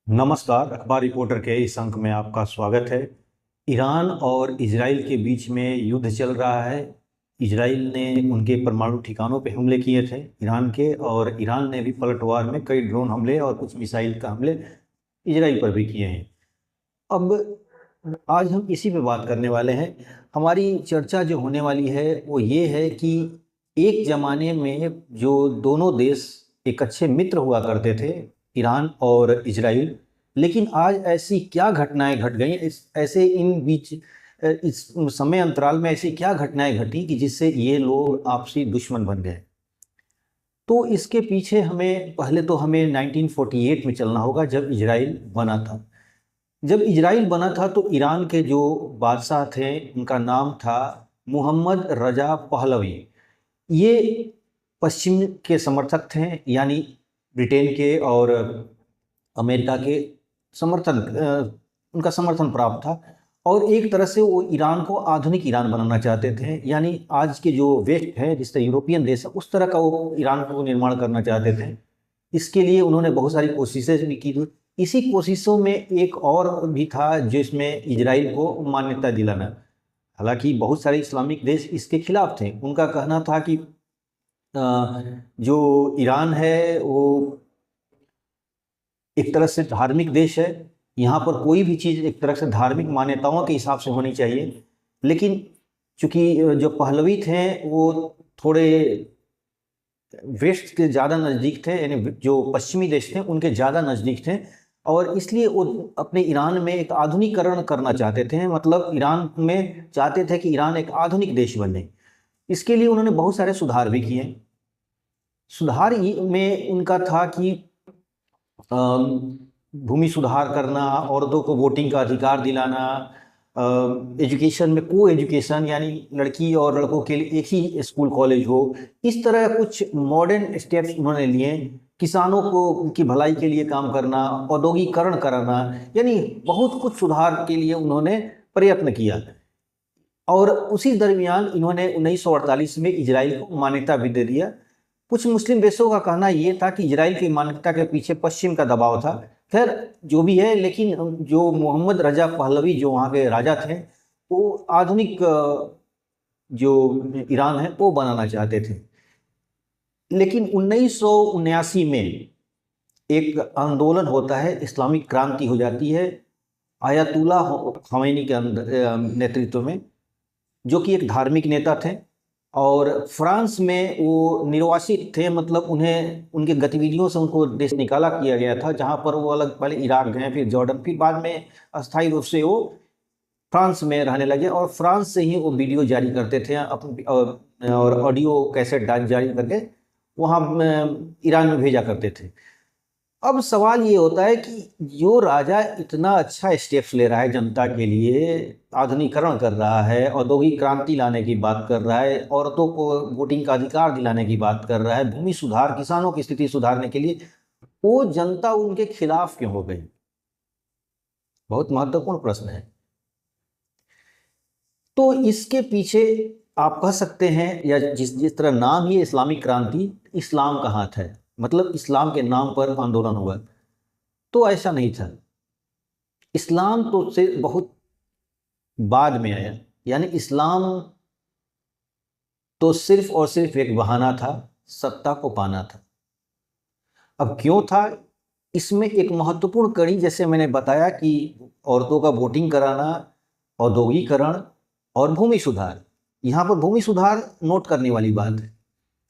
नमस्कार। अखबार रिपोर्टर के इस अंक में आपका स्वागत है। ईरान और इजराइल के बीच में युद्ध चल रहा है। इजराइल ने उनके परमाणु ठिकानों पे हमले किए थे ईरान के, और ईरान ने भी पलटवार में कई ड्रोन हमले और कुछ मिसाइल का हमले इजराइल पर भी किए हैं। अब आज हम इसी पे बात करने वाले हैं। हमारी चर्चा जो होने वाली है वो ये है कि एक ज़माने में जो दोनों देश एक अच्छे मित्र हुआ करते थे, ईरान और इजराइल, लेकिन आज ऐसी क्या घटनाएं घट गई इस ऐसे इन बीच इस समय अंतराल में ऐसी क्या घटनाएं घटी कि जिससे ये लोग आपसी दुश्मन बन गए। तो इसके पीछे हमें 1948 में चलना होगा, जब इजराइल बना था। जब इजराइल बना था तो ईरान के जो बादशाह थे उनका नाम था मोहम्मद रजा पहलवी। ये पश्चिम के समर्थक थे, यानी ब्रिटेन के और अमेरिका के उनका समर्थन प्राप्त था। और एक तरह से वो ईरान को आधुनिक ईरान बनाना चाहते थे, यानी आज के जो वेस्ट है, जिस तरह यूरोपियन देश है, उस तरह का वो ईरान को निर्माण करना चाहते थे। इसके लिए उन्होंने बहुत सारी कोशिशें भी की थी। इसी कोशिशों में एक और भी था जिसमें इजराइल को मान्यता दिलाना। हालांकि बहुत सारे इस्लामिक देश इसके खिलाफ थे। उनका कहना था कि जो ईरान है वो एक तरह से धार्मिक देश है, यहाँ पर कोई भी चीज़ एक तरह से धार्मिक मान्यताओं के हिसाब से होनी चाहिए। लेकिन चूंकि जो पहलवी थे वो थोड़े वेस्ट के ज़्यादा नज़दीक थे, यानी जो पश्चिमी देश थे उनके ज़्यादा नज़दीक थे, और इसलिए वो अपने ईरान में एक आधुनिकीकरण करना चाहते थे। मतलब ईरान में चाहते थे कि ईरान एक आधुनिक देश बने। इसके लिए उन्होंने बहुत सारे सुधार भी किए। में उनका था कि भूमि सुधार करना, औरतों को वोटिंग का अधिकार दिलाना, एजुकेशन में को एजुकेशन, यानी लड़की और लड़कों के लिए एक ही स्कूल कॉलेज हो। इस तरह कुछ मॉडर्न स्टेप्स उन्होंने लिए। किसानों को उनकी भलाई के लिए काम करना, औद्योगिकरण कराना, यानी बहुत कुछ सुधार के लिए उन्होंने प्रयत्न किया। और उसी दरमियान इन्होंने 1948 में इजराइल को मान्यता भी दे दिया। कुछ मुस्लिम देशों का कहना यह था कि इजराइल की मान्यता के पीछे पश्चिम का दबाव था। खैर, जो भी है, लेकिन जो मोहम्मद रजा पहलवी जो वहाँ के राजा थे, वो आधुनिक जो ईरान है वो बनाना चाहते थे। लेकिन 1979 में एक आंदोलन होता है, इस्लामिक क्रांति हो जाती है आयतुल्ला खमैनी के नेतृत्व में, जो कि एक धार्मिक नेता थे और फ्रांस में वो निर्वासित थे। मतलब उन्हें उनके गतिविधियों से उनको देश निकाला किया गया था, जहाँ पर वो अलग पहले इराक गए, फिर जॉर्डन, फिर बाद में अस्थायी रूप से वो फ्रांस में रहने लगे और फ्रांस से ही वो वीडियो जारी करते थे अपने और ऑडियो कैसेट जारी करके वहाँ ईरान में भेजा करते थे। अब सवाल ये होता है कि जो राजा इतना अच्छा स्टेप्स ले रहा है जनता के लिए, आधुनिकीकरण कर रहा है, औद्योगिक क्रांति लाने की बात कर रहा है, औरतों को वोटिंग का अधिकार दिलाने की बात कर रहा है, भूमि सुधार, किसानों की स्थिति सुधारने के लिए, वो जनता उनके खिलाफ क्यों हो गई? बहुत महत्वपूर्ण प्रश्न है। तो इसके पीछे आप कह सकते हैं, या जिस जिस तरह नाम ही इस्लामिक क्रांति, इस्लाम का हाथ है, मतलब इस्लाम के नाम पर आंदोलन हुआ। तो ऐसा नहीं था। इस्लाम तो से बहुत बाद में आया, यानी इस्लाम तो सिर्फ और सिर्फ एक बहाना था, सत्ता को पाना था। अब क्यों था? इसमें एक महत्वपूर्ण कड़ी, जैसे मैंने बताया कि औरतों का वोटिंग कराना, औद्योगिकरण और भूमि सुधार। यहाँ पर भूमि सुधार नोट करने वाली बात है।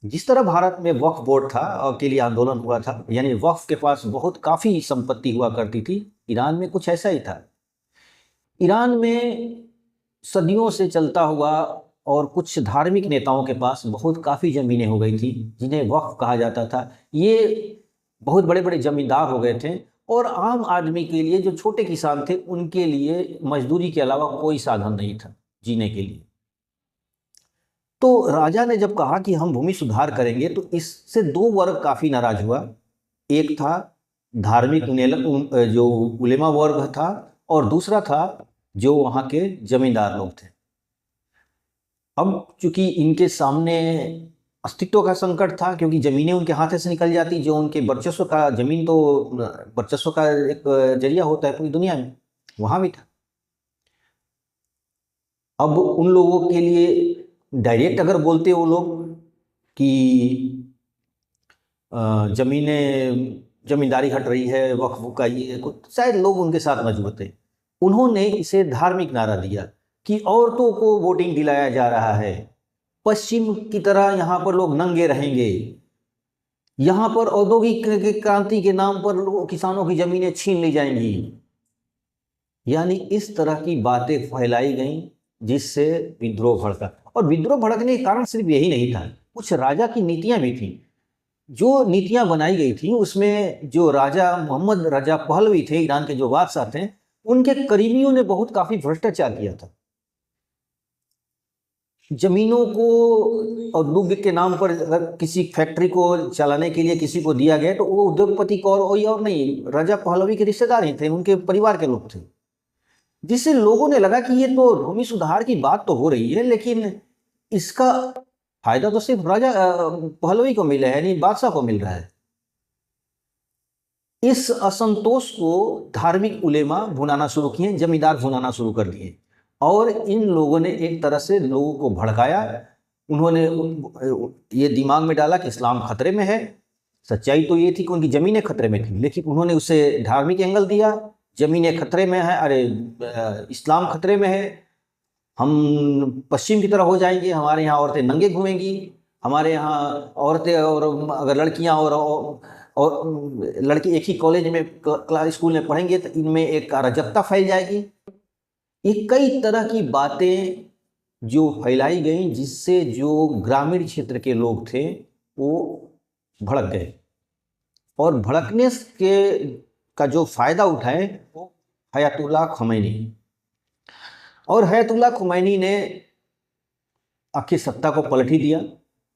जिस तरह भारत में वक्फ बोर्ड था और के लिए आंदोलन हुआ था, यानी वक्फ के पास बहुत काफ़ी संपत्ति हुआ करती थी, ईरान में कुछ ऐसा ही था। ईरान में सदियों से चलता हुआ और कुछ धार्मिक नेताओं के पास बहुत काफ़ी ज़मीनें हो गई थी, जिन्हें वक्फ कहा जाता था। ये बहुत बड़े बड़े जमींदार हो गए थे, और आम आदमी के लिए, जो छोटे किसान थे, उनके लिए मजदूरी के अलावा कोई साधन नहीं था जीने के लिए। तो राजा ने जब कहा कि हम भूमि सुधार करेंगे, तो इससे दो वर्ग काफ़ी नाराज हुआ। एक था धार्मिक जो उलेमा वर्ग था, और दूसरा था जो वहाँ के जमींदार लोग थे। अब चूंकि इनके सामने अस्तित्व का संकट था, क्योंकि ज़मीनें उनके हाथ से निकल जाती, जो उनके वर्चस्व का, ज़मीन तो वर्चस्व का एक जरिया होता है पूरी दुनिया में, वहाँ भी था। अब उन लोगों के लिए डायरेक्ट अगर बोलते वो लोग कि ज़मीनें, ज़मींदारी हट रही है, वक्फ का ये कुछ, शायद लोग उनके साथ मजबूत थे। उन्होंने इसे धार्मिक नारा दिया कि औरतों को वोटिंग दिलाया जा रहा है, पश्चिम की तरह यहाँ पर लोग नंगे रहेंगे, यहाँ पर औद्योगिक क्रांति के नाम पर लोग, किसानों की ज़मीनें छीन ली जाएंगी। यानी इस तरह की बातें फैलाई गईं जिससे विद्रोह भड़का। और विद्रोह भड़कने के कारण सिर्फ यही नहीं था, कुछ राजा की नीतियां भी थीं। जो नीतियां बनाई गई थी उसमें जो राजा मोहम्मद रजा पहलवी थे, ईरान के जो बादशाह थे, उनके करीबियों ने बहुत काफी भ्रष्टाचार किया था। जमीनों को औद्योगिक के नाम पर अगर किसी फैक्ट्री को चलाने के लिए किसी को दिया गया तो वो उद्योगपति को और नहीं, राजा पहलवी के रिश्तेदार ही थे, उनके परिवार के लोग थे, जिससे लोगों ने लगा कि ये तो भूमि सुधार की बात तो हो रही है, लेकिन इसका फायदा तो सिर्फ राजा पहलवी को मिला है, यानी बादशाह को मिल रहा है। इस असंतोष को धार्मिक उलेमा भुनाना शुरू किए, जमींदार भुनाना शुरू कर दिए, और इन लोगों ने एक तरह से लोगों को भड़काया। उन्होंने ये दिमाग में डाला कि इस्लाम खतरे में है। सच्चाई तो ये थी कि उनकी ज़मीनें खतरे में थी, लेकिन उन्होंने उसे धार्मिक एंगल दिया। ज़मीनें खतरे में है, अरे इस्लाम खतरे में है, हम पश्चिम की तरह हो जाएंगे, हमारे यहाँ औरतें नंगे घूमेंगी, हमारे यहाँ औरतें और अगर लड़कियाँ और लड़के एक ही कॉलेज में क्लास स्कूल में पढ़ेंगे तो इनमें एक अराजकता फैल जाएगी। ये कई तरह की बातें जो फैलाई गई, जिससे जो ग्रामीण क्षेत्र के लोग थे वो भड़क गए, और भड़कने के का जो फायदा उठाए वो हयातुल्लाह खुमैनी। और हयातुल्लाह खुमैनी ने आखिर सत्ता को पलट ही दिया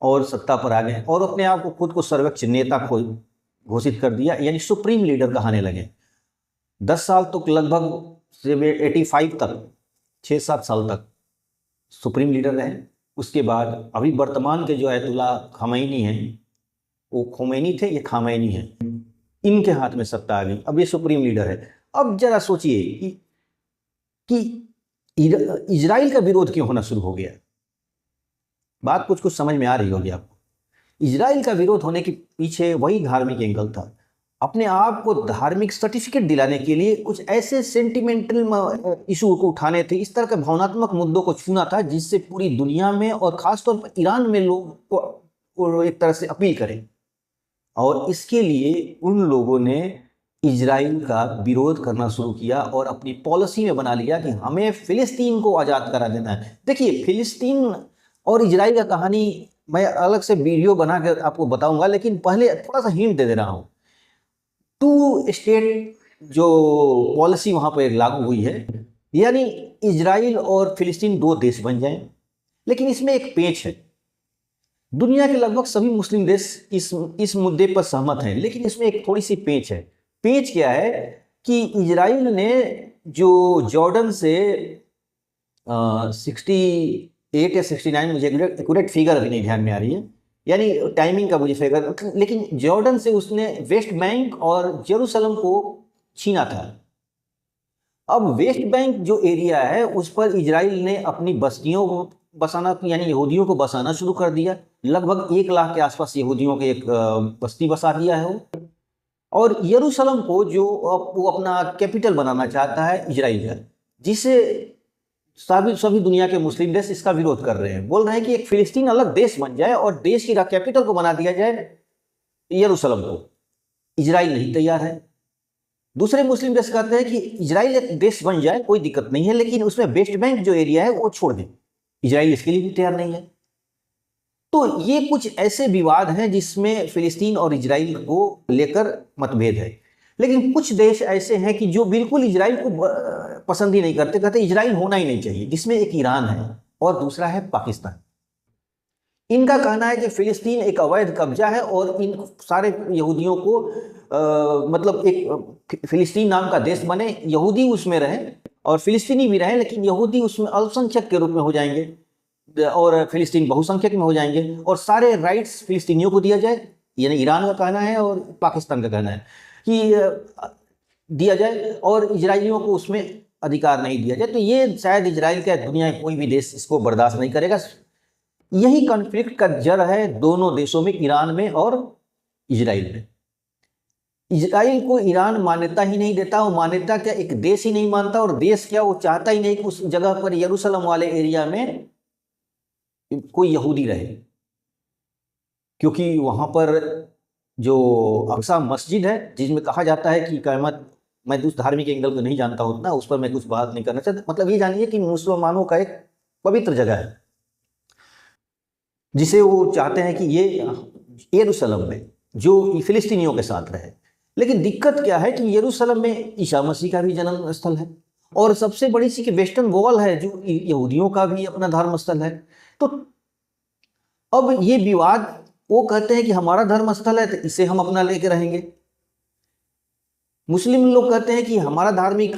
और सत्ता पर आ गए, और अपने आप को खुद को सर्वोच्च नेता को घोषित कर दिया, यानी सुप्रीम लीडर कहाने लगे। 10 साल तक, लगभग 85 तक, 6-7 साल तक सुप्रीम लीडर रहे। उसके बाद अभी वर्तमान के जो अयतुल्लाह खमैनी हैं, वो खोमैनी थे, ये खामैनी हैं, इनके हाथ में सत्ता आ गई, अब ये सुप्रीम लीडर है। अब जरा सोचिए कि इजराइल का विरोध क्यों होना शुरू हो गया। बात कुछ कुछ समझ में आ रही होगी आपको। इजराइल का विरोध होने के पीछे वही धार्मिक एंगल था। अपने आप को धार्मिक सर्टिफिकेट दिलाने के लिए कुछ ऐसे सेंटिमेंटल इशू को उठाने थे, इस तरह के भावनात्मक मुद्दों को छूना था, जिससे पूरी दुनिया में और खासतौर पर ईरान में लोग को एक तरह से अपील करें। और इसके लिए उन लोगों ने इजराइल का विरोध करना शुरू किया और अपनी पॉलिसी में बना लिया कि हमें फिलिस्तीन को आज़ाद करा देना है। देखिए, फिलिस्तीन और इजराइल का कहानी मैं अलग से वीडियो बना कर आपको बताऊंगा, लेकिन पहले थोड़ा सा हिंट दे रहा हूँ। 2 स्टेट जो पॉलिसी वहाँ पर लागू हुई है, यानी इजराइल और फिलिस्तीन 2 देश बन जाएं। लेकिन इसमें एक पेच है, दुनिया के लगभग सभी मुस्लिम देश इस मुद्दे पर सहमत हैं, लेकिन इसमें एक थोड़ी सी पेच है। पेच क्या है कि इजराइल ने जो जॉर्डन से 68 या 69, मुझे एक्यूरेट फिगर अभी नहीं ध्यान में आ रही है, यानी टाइमिंग का मुझे फिगर, लेकिन जॉर्डन से उसने वेस्ट बैंक और जेरूसलम को छीना था। अब वेस्ट बैंक जो एरिया है उस पर इजराइल ने अपनी बस्तियों को बसाना, यानी यहूदियों को बसाना शुरू कर दिया। लगभग 1 लाख के आसपास यहूदियों के एक बस्ती बसा दिया है वो। और यरूशलेम को जो वो अपना कैपिटल बनाना चाहता है इजराइल का, जिसे सभी दुनिया के मुस्लिम देश इसका विरोध कर रहे हैं, बोल रहे हैं कि एक फिलिस्तीन अलग देश बन जाए और देश की कैपिटल को बना दिया जाए यरूशलेम को। इजराइल नहीं तैयार है। दूसरे मुस्लिम देश कहते हैं कि इजराइल एक देश बन जाए, कोई दिक्कत नहीं है, लेकिन उसमें वेस्ट बैंक जो एरिया है वो छोड़ दें। इजराइल इसके लिए भी तैयार नहीं है। तो ये कुछ ऐसे विवाद हैं जिसमें फिलिस्तीन और इजराइल को लेकर मतभेद है। लेकिन कुछ देश ऐसे हैं कि जो बिल्कुल इजराइल को पसंद ही नहीं करते, कहते इजराइल होना ही नहीं चाहिए, जिसमें एक ईरान है और दूसरा है पाकिस्तान। इनका कहना है कि फिलिस्तीन एक अवैध कब्जा है और इन सारे यहूदियों को मतलब एक फिलिस्तीन नाम का देश बने, यहूदी उसमें रहें और फिलिस्तीनी भी रहें, लेकिन यहूदी उसमें अल्पसंख्यक के रूप में हो जाएंगे। और फिलिस्तीन बहुसंख्यक में हो जाएंगे और सारे राइट्स फिलिस्तीनियों को दिया जाए, यानी ईरान का कहना है और पाकिस्तान का कहना है कि दिया जाए और इजरायलियों को उसमें अधिकार नहीं दिया जाए। तो ये शायद इजराइल का दुनिया में कोई भी देश इसको बर्दाश्त नहीं करेगा। यही कॉन्फ्लिक्ट का जड़ है दोनों देशों में, ईरान में और इजराइल में। इजराइल को ईरान मान्यता ही नहीं देता, वो मान्यता क्या एक देश ही नहीं मानता, और देश क्या वो चाहता ही नहीं कि उस जगह पर यरूशलेम वाले एरिया में कोई यहूदी रहे, क्योंकि वहाँ पर जो अक्सा मस्जिद है जिसमें कहा जाता है कि क़यामत, मैं उस धार्मिक एंगल को नहीं जानता हूँ ना, उस पर मैं कुछ बात नहीं करना चाहता, मतलब ये जानिए कि मुसलमानों का एक पवित्र जगह है जिसे वो चाहते हैं कि ये यरूशलेम में जो फिलिस्तीनियों के साथ रहे। लेकिन दिक्कत क्या है कि यरूशलेम में ईसा मसीह का भी जन्म स्थल है, और सबसे बड़ी सी कि वेस्टर्न वॉल है जो यहूदियों का भी अपना धर्म स्थल है। तो अब ये विवाद, वो कहते हैं कि हमारा धर्म स्थल है तो इसे हम अपना लेके रहेंगे, मुस्लिम लोग कहते हैं कि हमारा धार्मिक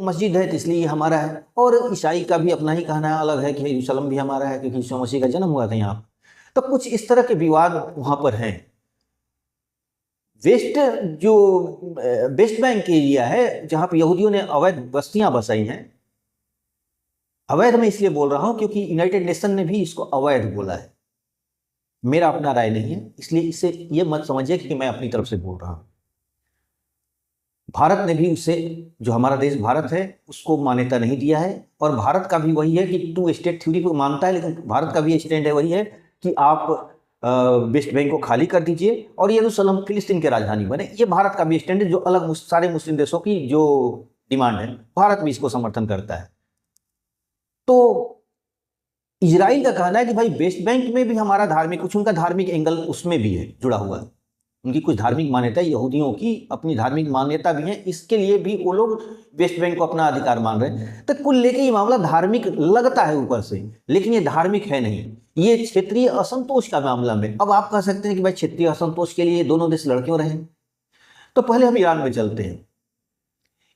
मस्जिद है तो इसलिए हमारा है, और ईसाई का भी अपना ही कहना अलग है कि यरूशलेम भी हमारा है क्योंकि यीशु मसीह का जन्म हुआ था यहाँ। तो कुछ इस तरह के विवाद वहाँ पर हैं। वेस्ट बैंक एरिया है जहाँ पर यहूदियों ने अवैध बस्तियाँ बसाई हैं। अवैध मैं इसलिए बोल रहा हूँ क्योंकि यूनाइटेड नेशन ने भी इसको अवैध बोला है, मेरा अपना राय नहीं है, इसलिए इसे ये मत समझिए कि मैं अपनी तरफ से बोल रहा हूँ। भारत ने भी उसे, जो हमारा देश भारत है, उसको मान्यता नहीं दिया है, और भारत का भी वही है कि टू स्टेट थ्योरी को मानता है, लेकिन भारत का भी स्टैंड है वही है कि आप वेस्ट बैंक को खाली कर दीजिए और यरूशलेम फिलिस्तीन की राजधानी बने। ये भारत का भी स्टैंड है, जो अलग सारे मुस्लिम देशों की जो डिमांड है, भारत भी इसको समर्थन करता है। तो इजराइल का कहना है कि भाई वेस्ट बैंक में भी हमारा धार्मिक, कुछ उनका धार्मिक एंगल उसमें भी है, जुड़ा हुआ है, उनकी कुछ धार्मिक मान्यता, यहूदियों की अपनी धार्मिक मान्यता भी है, इसके लिए भी वो लोग वेस्ट बैंक को अपना अधिकार मान रहे हैं। तो कुल लेके ये मामला धार्मिक लगता है ऊपर से, लेकिन ये धार्मिक है नहीं, ये क्षेत्रीय असंतोष का मामला में। अब आप कह सकते हैं कि भाई क्षेत्रीय असंतोष के लिए दोनों देश लड़ क्यों रहे। तो पहले हम ईरान में चलते हैं।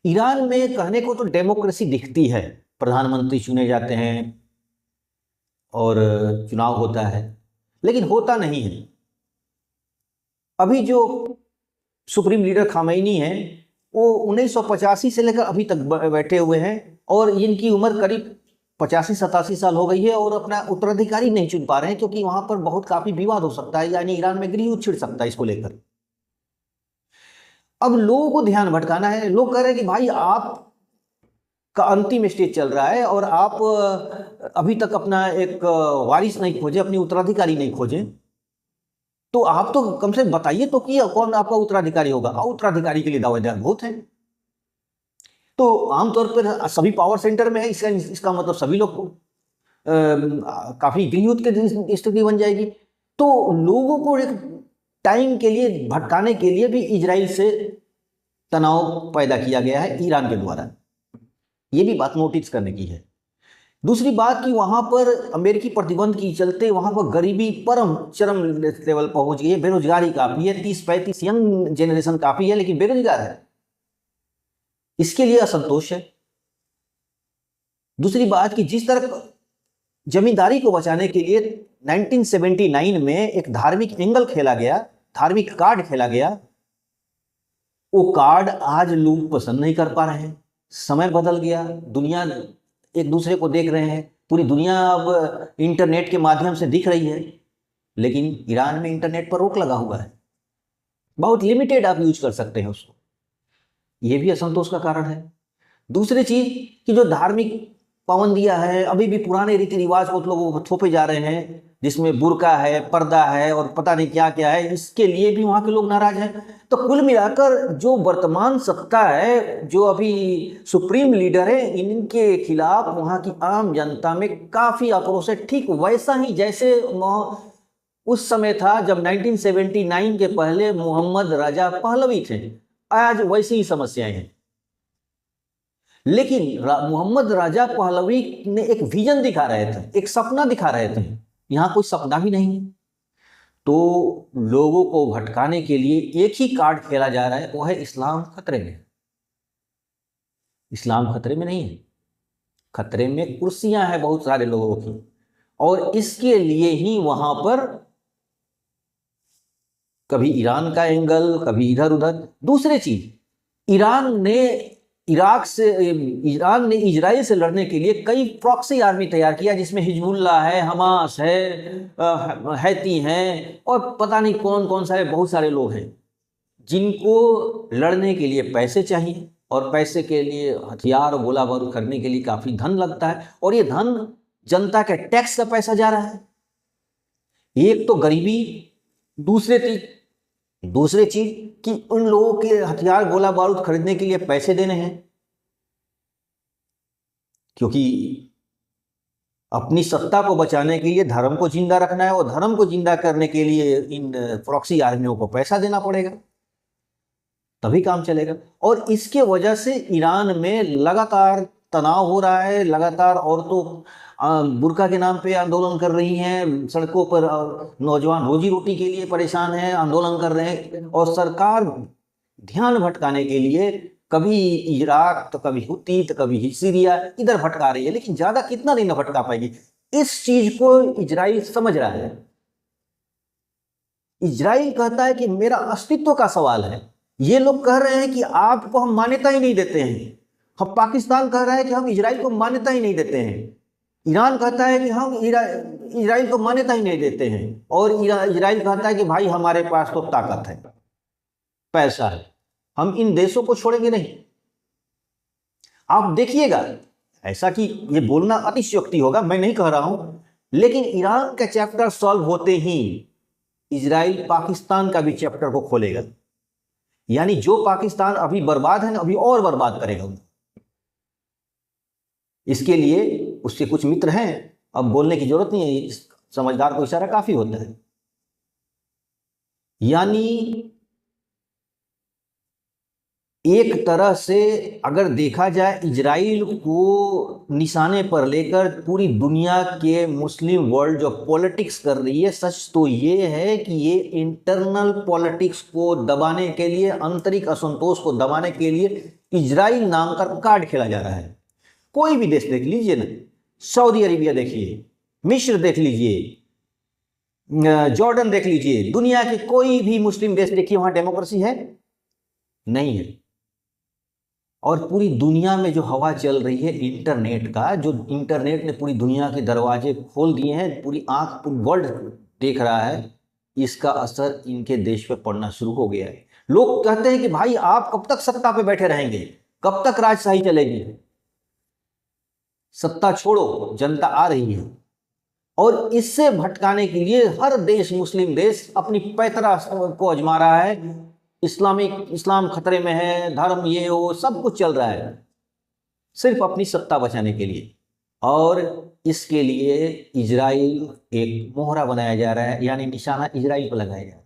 ईरान में कहने को तो डेमोक्रेसी दिखती है, प्रधानमंत्री चुने जाते हैं और चुनाव होता है, लेकिन होता नहीं है। अभी जो सुप्रीम लीडर खामैनी है वो 1985 से लेकर अभी तक बैठे हुए हैं, और इनकी उम्र करीब 85-87 साल हो गई है, और अपना उत्तराधिकारी नहीं चुन पा रहे हैं क्योंकि वहां पर बहुत काफी विवाद हो सकता है, यानी ईरान में गृहयुद्ध छिड़ सकता है इसको लेकर। अब लोगों को ध्यान भटकाना है, लोग कह रहे हैं कि भाई आप का अंतिम स्टेज चल रहा है और आप अभी तक अपना एक वारिस नहीं खोजे, अपनी उत्तराधिकारी नहीं खोजे, तो आप तो कम से बताइए तो कि कौन आपका उत्तराधिकारी होगा। उत्तराधिकारी के लिए दावेदार बहुत हैं, तो आमतौर पर सभी पावर सेंटर में है, इसका मतलब सभी लोग काफी गृहयुद्ध की स्थिति बन जाएगी। तो लोगों को एक टाइम के लिए भटकाने के लिए भी इजराइल से तनाव पैदा किया गया है ईरान के द्वारा, ये भी बात नोटिस करने की है। दूसरी बात कि वहां पर अमेरिकी प्रतिबंध की चलते वहां पर गरीबी चरम लेवल पहुंच गई है, बेरोजगारी काफी है, 30-35 यंग जेनरेशन काफी है, लेकिन बेरोजगार है, इसके लिए असंतोष है। दूसरी बात कि जिस तरह जमींदारी को बचाने के लिए 1979 में एक धार्मिक एंगल खेला गया, धार्मिक कार्ड खेला गया, वो कार्ड आज लोग पसंद नहीं कर पा रहे हैं। समय बदल गया, दुनिया एक दूसरे को देख रहे हैं, पूरी दुनिया अब इंटरनेट के माध्यम से दिख रही है, लेकिन ईरान में इंटरनेट पर रोक लगा हुआ है, बहुत लिमिटेड आप यूज कर सकते हैं उसको, ये भी असंतोष का कारण है। दूसरी चीज कि जो धार्मिक पाबंदियां है, अभी भी पुराने रीति रिवाज को लोगों को थोपे जा रहे हैं, जिसमें बुर्का है, पर्दा है और पता नहीं क्या क्या है, इसके लिए भी वहां के लोग नाराज हैं। तो कुल मिलाकर जो वर्तमान सत्ता है, जो अभी सुप्रीम लीडर है, इनके खिलाफ वहां की आम जनता में काफी आक्रोश है, ठीक वैसा ही जैसे उस समय था जब 1979 के पहले मोहम्मद रजा पहलवी थे, आज वैसी ही समस्याएं हैं। लेकिन मोहम्मद रजा पहलवी ने एक विजन दिखा रहे थे, एक सपना दिखा रहे थे, यहां कोई सपना भी नहीं है। तो लोगों को भटकाने के लिए एक ही कार्ड खेला जा रहा है, वो है इस्लाम खतरे में। इस्लाम खतरे में नहीं है, खतरे में कुर्सियां हैं बहुत सारे लोगों की, और इसके लिए ही वहां पर कभी ईरान का एंगल, कभी इधर उधर। दूसरी चीज, ईरान ने इजराइल से लड़ने के लिए कई प्रॉक्सी आर्मी तैयार किया, जिसमें हिजबुल्लाह है, हमास है, हैती हैं और पता नहीं कौन कौन सारे बहुत सारे लोग हैं जिनको लड़ने के लिए पैसे चाहिए, और पैसे के लिए हथियार और गोला बारूद करने के लिए काफी धन लगता है, और ये धन जनता के टैक्स का पैसा जा रहा है। एक तो गरीबी, दूसरी चीज कि उन लोगों के हथियार गोला बारूद खरीदने के लिए पैसे देने हैं, क्योंकि अपनी सत्ता को बचाने के लिए धर्म को जिंदा रखना है, और धर्म को जिंदा करने के लिए इन प्रॉक्सी आर्मियों को पैसा देना पड़ेगा, तभी काम चलेगा। और इसके वजह से ईरान में लगातार तनाव हो रहा है, लगातार औरतों बुर्का के नाम पे आंदोलन कर रही हैं सड़कों पर, नौजवान रोजी रोटी के लिए परेशान हैं, आंदोलन कर रहे हैं, और सरकार ध्यान भटकाने के लिए कभी इराक तो कभी हुती तो कभी सीरिया इधर भटका रही है, लेकिन ज्यादा कितना दिन भटका पाएगी। इस चीज को इजराइल समझ रहा है। इजराइल कहता है कि मेरा अस्तित्व का सवाल है। ये लोग कह रहे हैं कि आपको हम मान्यता ही नहीं देते हैं, हम पाकिस्तान कह रहा है कि हम इजराइल को मान्यता ही नहीं देते हैं, ईरान कहता है कि हम इजराइल को मान्यता ही नहीं देते हैं, और इजराइल कहता है कि भाई हमारे पास तो ताकत है, पैसा है, हम इन देशों को छोड़ेंगे नहीं। आप देखिएगा, ऐसा कि ये बोलना अतिशयोक्ति होगा, मैं नहीं कह रहा हूं, लेकिन ईरान का चैप्टर सॉल्व होते ही इजराइल पाकिस्तान का भी चैप्टर को खोलेगा, यानी जो पाकिस्तान अभी बर्बाद है ना, अभी और बर्बाद करेगा। इसके लिए उसके कुछ मित्र हैं, अब बोलने की जरूरत नहीं है, समझदार को इशारा काफी होता है। यानी एक तरह से अगर देखा जाए, इजराइल को निशाने पर लेकर पूरी दुनिया के मुस्लिम वर्ल्ड जो पॉलिटिक्स कर रही है, सच तो ये है कि ये इंटरनल पॉलिटिक्स को दबाने के लिए, आंतरिक असंतोष को दबाने के लिए इजराइल नाम का कार्ड खेला जा रहा है। कोई भी देश देख लीजिए ना, सऊदी अरेबिया देखिए, मिस्र देख लीजिए, जॉर्डन देख लीजिए, दुनिया के कोई भी मुस्लिम देश देखिए, वहां डेमोक्रेसी है? नहीं है। और पूरी दुनिया में जो हवा चल रही है इंटरनेट का, जो इंटरनेट ने पूरी दुनिया के दरवाजे खोल दिए हैं, पूरी आंख पूरी वर्ल्ड देख रहा है, इसका असर इनके देश पे पड़ना शुरू हो गया है। लोग कहते हैं कि भाई आप कब तक सत्ता पे बैठे रहेंगे, कब तक राजशाही चलेगी, सत्ता छोड़ो, जनता आ रही है। और इससे भटकाने के लिए हर देश, मुस्लिम देश अपनी पैतरा को आजमा रहा है। इस्लाम खतरे में है, धर्म ये वो सब कुछ चल रहा है, सिर्फ अपनी सत्ता बचाने के लिए। और इसके लिए इजराइल एक मोहरा बनाया जा रहा है, यानी निशाना इजराइल पर लगाया जा रहा है।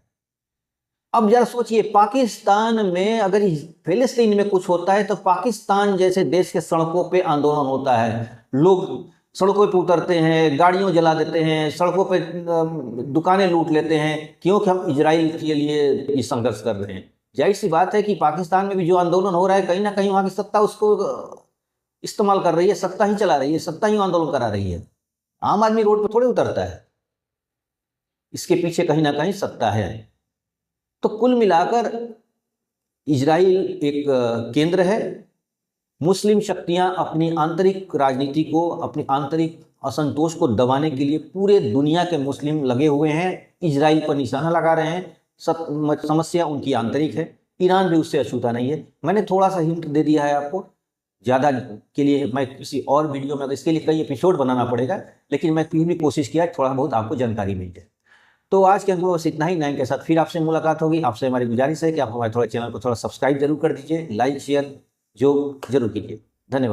अब जरा सोचिए, पाकिस्तान में अगर फिलिस्तीन में कुछ होता है तो पाकिस्तान जैसे देश के सड़कों पे आंदोलन होता है, लोग सड़कों पे उतरते हैं, गाड़ियों जला देते हैं, सड़कों पे दुकानें लूट लेते हैं, क्योंकि हम इजराइल के लिए ये संघर्ष कर रहे हैं। जाहिर सी बात है कि पाकिस्तान में भी जो आंदोलन हो रहा है, कहीं ना कहीं वहाँ की सत्ता उसको इस्तेमाल कर रही है, सत्ता ही चला रही है, सत्ता ही आंदोलन करा रही है। आम आदमी रोड पर थोड़े उतरता है, इसके पीछे कहीं ना कहीं सत्ता है। तो कुल मिलाकर इजराइल एक केंद्र है। मुस्लिम शक्तियां अपनी आंतरिक राजनीति को, अपनी आंतरिक असंतोष को दबाने के लिए पूरे दुनिया के मुस्लिम लगे हुए हैं, इजराइल पर निशाना लगा रहे हैं। समस्या उनकी आंतरिक है, ईरान भी उससे अछूता नहीं है। मैंने थोड़ा सा हिंट दे दिया है आपको, ज़्यादा के लिए मैं किसी और वीडियो में, इसके लिए कई एपिसोड बनाना पड़ेगा, लेकिन मैं फिर भी कोशिश किया थोड़ा बहुत आपको जानकारी मिल जाए। तो आज के अंक बस इतना ही। नए के साथ फिर आपसे मुलाकात होगी। आपसे हमारी गुजारिश है कि आप हमारे थोड़ा चैनल को थोड़ा सब्सक्राइब जरूर कर दीजिए, लाइक शेयर जो जरूर कीजिए। धन्यवाद।